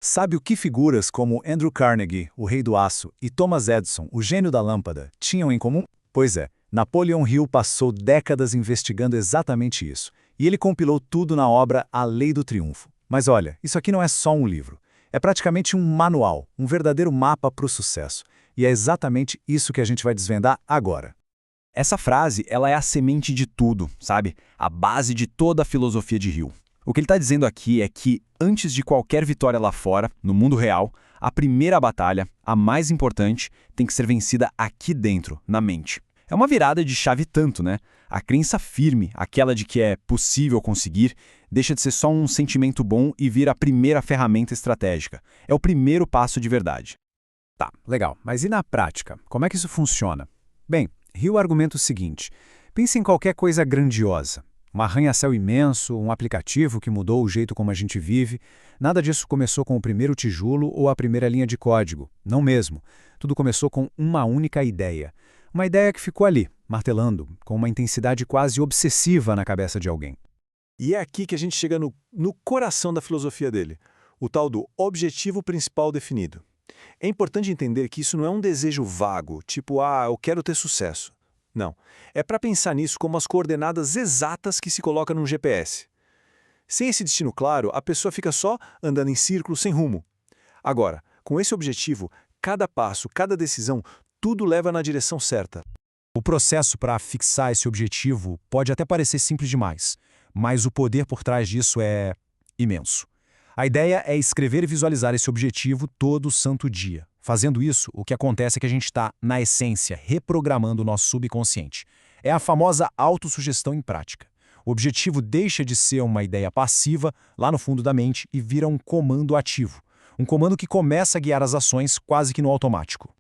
Sabe o que figuras como Andrew Carnegie, o rei do aço, e Thomas Edison, o gênio da lâmpada, tinham em comum? Pois é, Napoleon Hill passou décadas investigando exatamente isso, e ele compilou tudo na obra A Lei do Triunfo. Mas olha, isso aqui não é só um livro. É praticamente um manual, um verdadeiro mapa para o sucesso. E é exatamente isso que a gente vai desvendar agora. Essa frase, ela é a semente de tudo, sabe? A base de toda a filosofia de Hill. O que ele está dizendo aqui é que, antes de qualquer vitória lá fora, no mundo real, a primeira batalha, a mais importante, tem que ser vencida aqui dentro, na mente. É uma virada de chave tanto, né? A crença firme, aquela de que é possível conseguir, deixa de ser só um sentimento bom e vira a primeira ferramenta estratégica. É o primeiro passo de verdade. Tá, legal. Mas e na prática? Como é que isso funciona? Bem, Hill argumenta o seguinte: pense em qualquer coisa grandiosa. Um arranha-céu imenso, um aplicativo que mudou o jeito como a gente vive. Nada disso começou com o primeiro tijolo ou a primeira linha de código. Não mesmo. Tudo começou com uma única ideia. Uma ideia que ficou ali, martelando, com uma intensidade quase obsessiva na cabeça de alguém. E é aqui que a gente chega no coração da filosofia dele, o tal do objetivo principal definido. É importante entender que isso não é um desejo vago, tipo, eu quero ter sucesso. Não, é para pensar nisso como as coordenadas exatas que se coloca num GPS. Sem esse destino claro, a pessoa fica só andando em círculos sem rumo. Agora, com esse objetivo, cada passo, cada decisão, tudo leva na direção certa. O processo para fixar esse objetivo pode até parecer simples demais, mas o poder por trás disso é imenso. A ideia é escrever e visualizar esse objetivo todo santo dia. Fazendo isso, o que acontece é que a gente está, na essência, reprogramando o nosso subconsciente. É a famosa autossugestão em prática. O objetivo deixa de ser uma ideia passiva, lá no fundo da mente, e vira um comando ativo. Um comando que começa a guiar as ações quase que no automático.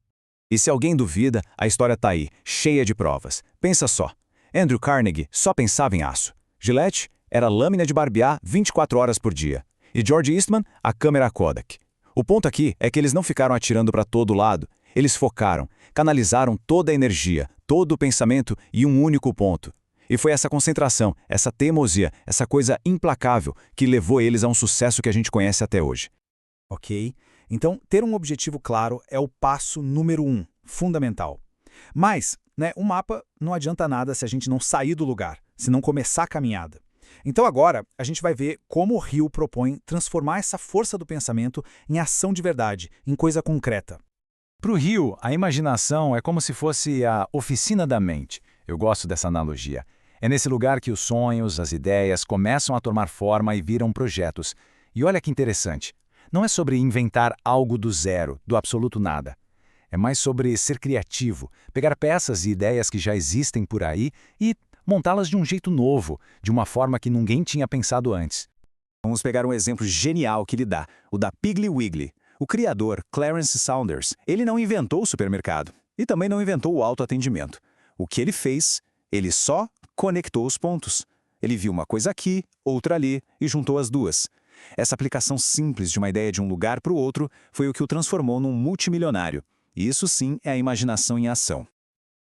E se alguém duvida, a história está aí, cheia de provas. Pensa só. Andrew Carnegie só pensava em aço. Gillette era lâmina de barbear 24 horas por dia. E George Eastman, a câmera Kodak. O ponto aqui é que eles não ficaram atirando para todo lado. Eles focaram, canalizaram toda a energia, todo o pensamento em um único ponto. E foi essa concentração, essa teimosia, essa coisa implacável que levou eles a um sucesso que a gente conhece até hoje. Ok? Então, ter um objetivo claro é o passo número 1, fundamental. Mas, o mapa não adianta nada se a gente não sair do lugar, se não começar a caminhada. Então agora, a gente vai ver como o Hill propõe transformar essa força do pensamento em ação de verdade, em coisa concreta. Para o Hill, a imaginação é como se fosse a oficina da mente. Eu gosto dessa analogia. É nesse lugar que os sonhos, as ideias começam a tomar forma e viram projetos. E olha que interessante. Não é sobre inventar algo do zero, do absoluto nada. É mais sobre ser criativo, pegar peças e ideias que já existem por aí e montá-las de um jeito novo, de uma forma que ninguém tinha pensado antes. Vamos pegar um exemplo genial que ele dá, o da Piggly Wiggly. O criador, Clarence Saunders, ele não inventou o supermercado e também não inventou o autoatendimento. O que ele fez? Ele só conectou os pontos. Ele viu uma coisa aqui, outra ali e juntou as duas. Essa aplicação simples de uma ideia de um lugar para o outro foi o que o transformou num multimilionário. E isso sim é a imaginação em ação.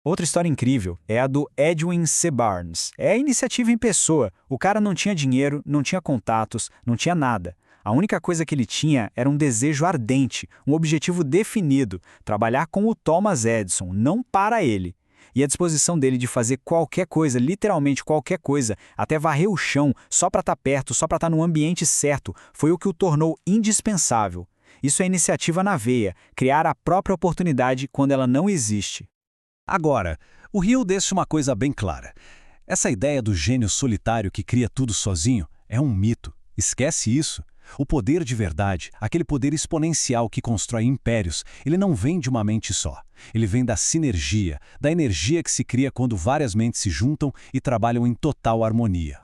Outra história incrível é a do Edwin C. Barnes. É a iniciativa em pessoa. O cara não tinha dinheiro, não tinha contatos, não tinha nada. A única coisa que ele tinha era um desejo ardente, um objetivo definido, trabalhar com o Thomas Edison, não para ele. E a disposição dele de fazer qualquer coisa, literalmente qualquer coisa, até varrer o chão, só para estar perto, só para estar no ambiente certo, foi o que o tornou indispensável. Isso é iniciativa na veia, criar a própria oportunidade quando ela não existe. Agora, o Hill deixa uma coisa bem clara. Essa ideia do gênio solitário que cria tudo sozinho é um mito. Esquece isso. O poder de verdade, aquele poder exponencial que constrói impérios, ele não vem de uma mente só. Ele vem da sinergia, da energia que se cria quando várias mentes se juntam e trabalham em total harmonia.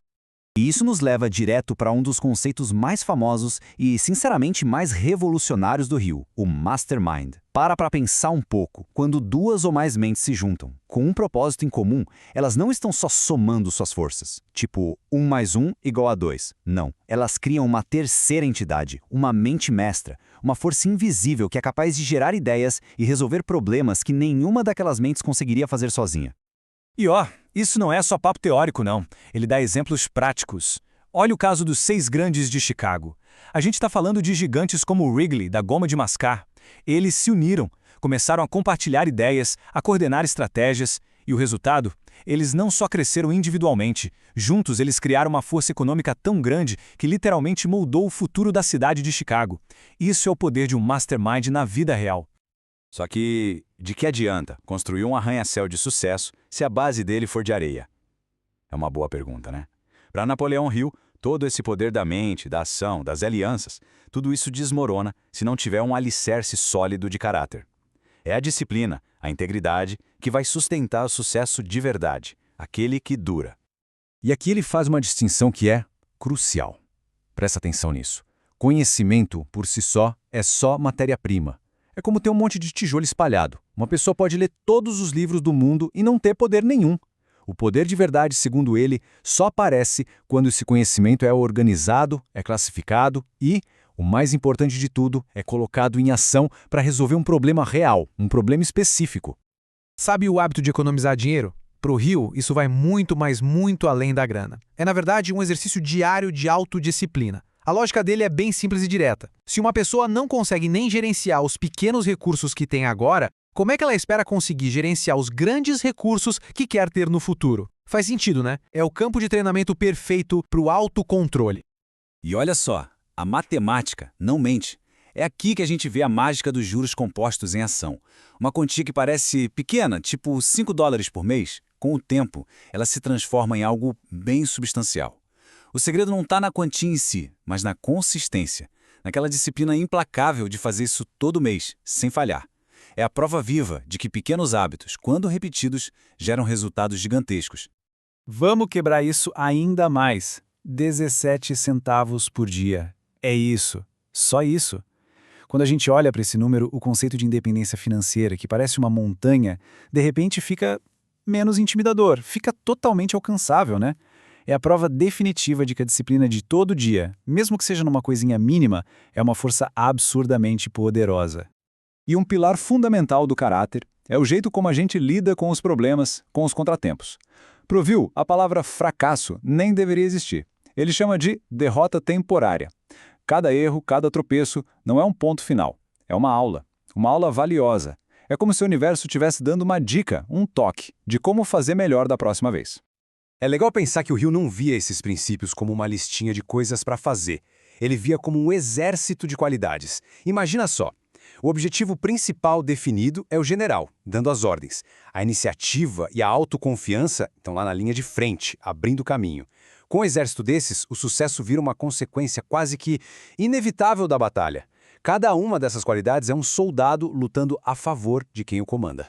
E isso nos leva direto para um dos conceitos mais famosos e, sinceramente, mais revolucionários do Hill, o Mastermind. Para pensar um pouco. Quando duas ou mais mentes se juntam, com um propósito em comum, elas não estão só somando suas forças. Tipo, 1 mais 1 igual a 2. Não. Elas criam uma terceira entidade, uma mente mestra, uma força invisível que é capaz de gerar ideias e resolver problemas que nenhuma daquelas mentes conseguiria fazer sozinha. E isso não é só papo teórico, não. Ele dá exemplos práticos. Olha o caso dos 6 grandes de Chicago. A gente está falando de gigantes como o Wrigley, da goma de mascar. Eles se uniram, começaram a compartilhar ideias, a coordenar estratégias, e o resultado? Eles não só cresceram individualmente, juntos eles criaram uma força econômica tão grande que literalmente moldou o futuro da cidade de Chicago. Isso é o poder de um mastermind na vida real. Só que, de que adianta construir um arranha-céu de sucesso se a base dele for de areia? É uma boa pergunta, né? Para Napoleão Hill, todo esse poder da mente, da ação, das alianças, tudo isso desmorona se não tiver um alicerce sólido de caráter. É a disciplina, a integridade, que vai sustentar o sucesso de verdade, aquele que dura. E aqui ele faz uma distinção que é crucial. Presta atenção nisso. Conhecimento, por si só matéria-prima. É como ter um monte de tijolo espalhado. Uma pessoa pode ler todos os livros do mundo e não ter poder nenhum. O poder de verdade, segundo ele, só aparece quando esse conhecimento é organizado, é classificado e, o mais importante de tudo, é colocado em ação para resolver um problema real, um problema específico. Sabe o hábito de economizar dinheiro? Para o Hill, isso vai muito, mas muito além da grana. É, na verdade, um exercício diário de autodisciplina. A lógica dele é bem simples e direta. Se uma pessoa não consegue nem gerenciar os pequenos recursos que tem agora, como é que ela espera conseguir gerenciar os grandes recursos que quer ter no futuro? Faz sentido, né? É o campo de treinamento perfeito para o autocontrole. E olha só, a matemática não mente. É aqui que a gente vê a mágica dos juros compostos em ação. Uma quantia que parece pequena, tipo $5 por mês, com o tempo, ela se transforma em algo bem substancial. O segredo não está na quantia em si, mas na consistência, naquela disciplina implacável de fazer isso todo mês, sem falhar. É a prova viva de que pequenos hábitos, quando repetidos, geram resultados gigantescos. Vamos quebrar isso ainda mais. 17 centavos por dia. É isso. Só isso. Quando a gente olha para esse número, o conceito de independência financeira, que parece uma montanha, de repente fica menos intimidador, fica totalmente alcançável, né? É a prova definitiva de que a disciplina de todo dia, mesmo que seja numa coisinha mínima, é uma força absurdamente poderosa. E um pilar fundamental do caráter é o jeito como a gente lida com os problemas, com os contratempos. Pro Hill, a palavra fracasso nem deveria existir. Ele chama de derrota temporária. Cada erro, cada tropeço não é um ponto final. É uma aula valiosa. É como se o universo estivesse dando uma dica, um toque, de como fazer melhor da próxima vez. É legal pensar que o Hill não via esses princípios como uma listinha de coisas para fazer. Ele via como um exército de qualidades. Imagina só. O objetivo principal definido é o general, dando as ordens. A iniciativa e a autoconfiança estão lá na linha de frente, abrindo o caminho. Com um exército desses, o sucesso vira uma consequência quase que inevitável da batalha. Cada uma dessas qualidades é um soldado lutando a favor de quem o comanda.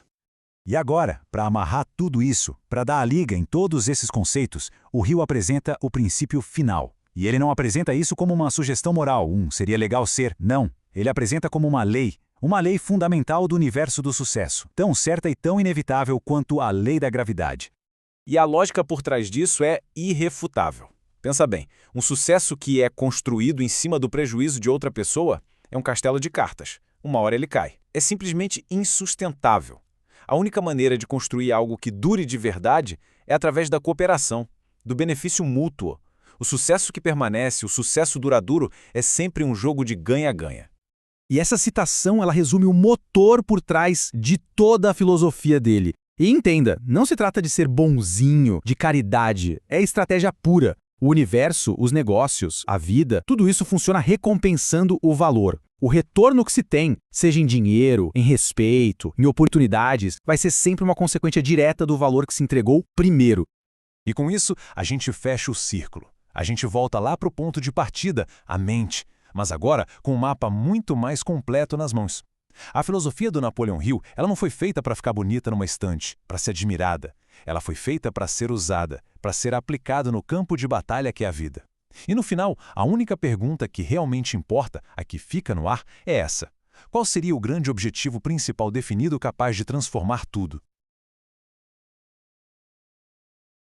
E agora, para amarrar tudo isso, para dar a liga em todos esses conceitos, o Hill apresenta o princípio final. E ele não apresenta isso como uma sugestão moral, seria legal ser, não. Ele apresenta como uma lei fundamental do universo do sucesso, tão certa e tão inevitável quanto a lei da gravidade. E a lógica por trás disso é irrefutável. Pensa bem, um sucesso que é construído em cima do prejuízo de outra pessoa é um castelo de cartas. Uma hora ele cai. É simplesmente insustentável. A única maneira de construir algo que dure de verdade é através da cooperação, do benefício mútuo. O sucesso que permanece, o sucesso duradouro, é sempre um jogo de ganha-ganha. E essa citação, ela resume o motor por trás de toda a filosofia dele. E entenda, não se trata de ser bonzinho, de caridade, é estratégia pura. O universo, os negócios, a vida, tudo isso funciona recompensando o valor. O retorno que se tem, seja em dinheiro, em respeito, em oportunidades, vai ser sempre uma consequência direta do valor que se entregou primeiro. E com isso, a gente fecha o círculo. A gente volta lá para o ponto de partida, a mente, mas agora com um mapa muito mais completo nas mãos. A filosofia do Napoleão Hill, ela não foi feita para ficar bonita numa estante, para ser admirada. Ela foi feita para ser usada, para ser aplicada no campo de batalha que é a vida. E no final, a única pergunta que realmente importa, a que fica no ar, é essa. Qual seria o grande objetivo principal definido capaz de transformar tudo?